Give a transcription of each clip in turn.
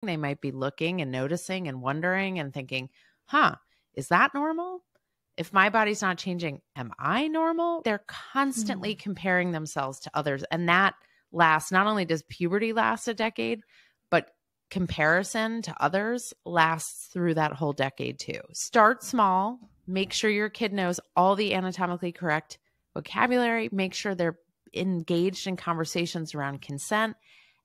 They might be looking and noticing and wondering and thinking, huh, is that normal? If my body's not changing, am I normal? They're constantly comparing themselves to others. And that lasts, not only does puberty last a decade, but comparison to others lasts through that whole decade too. Start small. Make sure your kid knows all the anatomically correct vocabulary. Make sure they're engaged in conversations around consent,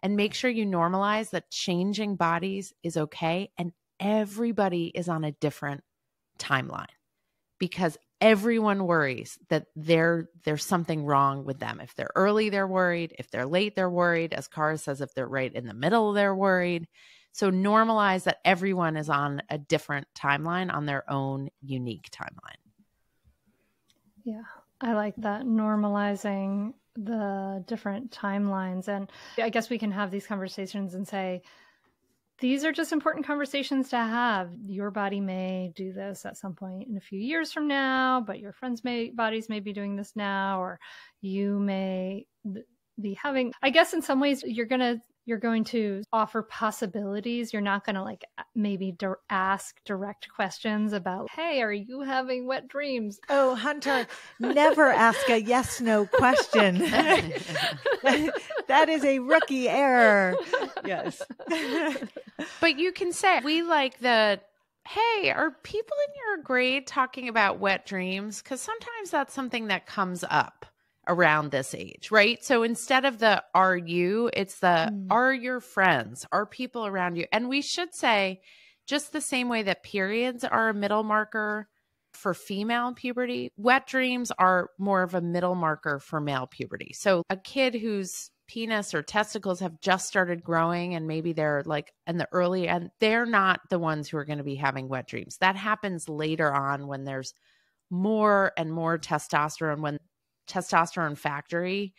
and make sure you normalize that changing bodies is okay. And everybody is on a different timeline, because everyone worries that there's something wrong with them. If they're early, they're worried. If they're late, they're worried. As Cara says, if they're right in the middle, they're worried. So normalize that everyone is on a different timeline, on their own unique timeline. Yeah, I like that, normalizing the different timelines. And I guess we can have these conversations and say, these are just important conversations to have. Your body may do this at some point in a few years from now, but your friends' bodies may be doing this now, or you may be having, I guess in some ways you're going to offer possibilities. You're not going to like maybe ask direct questions about, hey, are you having wet dreams? Oh, Hunter, never ask a yes, no question. That is a rookie error. Yes. But you can say, we like hey, are people in your grade talking about wet dreams? Because sometimes that's something that comes up around this age, right? So instead of the are you, it's the are your friends, are people around you? And we should say, just the same way that periods are a middle marker for female puberty, wet dreams are more of a middle marker for male puberty. So a kid whose penis or testicles have just started growing and maybe they're like in the early, and they're not the ones who are going to be having wet dreams. That happens later on when there's more and more testosterone, when testosterone factory,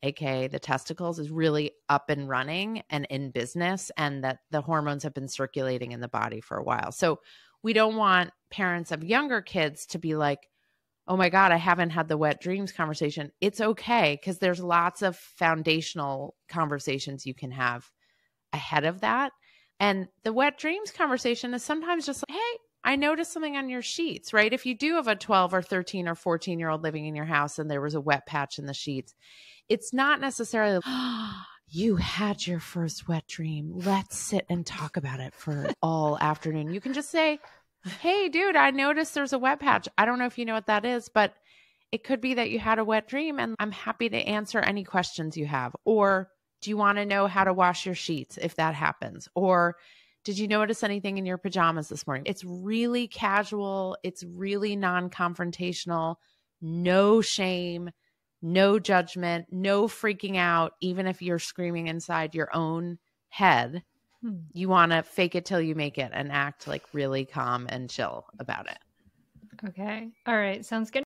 aka the testicles, is really up and running and in business, and that the hormones have been circulating in the body for a while. So we don't want parents of younger kids to be like, oh my God, I haven't had the wet dreams conversation. It's okay, because there's lots of foundational conversations you can have ahead of that. And the wet dreams conversation is sometimes just like, hey, I noticed something on your sheets, right? If you do have a 12 or 13 or 14-year-old living in your house and there was a wet patch in the sheets, it's not necessarily, you had your first wet dream. Let's sit and talk about it for all afternoon. You can just say, hey, dude, I noticed there's a wet patch. I don't know if you know what that is, but it could be that you had a wet dream, and I'm happy to answer any questions you have. Or do you want to know how to wash your sheets if that happens? Or did you notice anything in your pajamas this morning? It's really casual. It's really non-confrontational. No shame, no judgment, no freaking out. Even if you're screaming inside your own head, you want to fake it till you make it and act like really calm and chill about it. Okay. All right. Sounds good.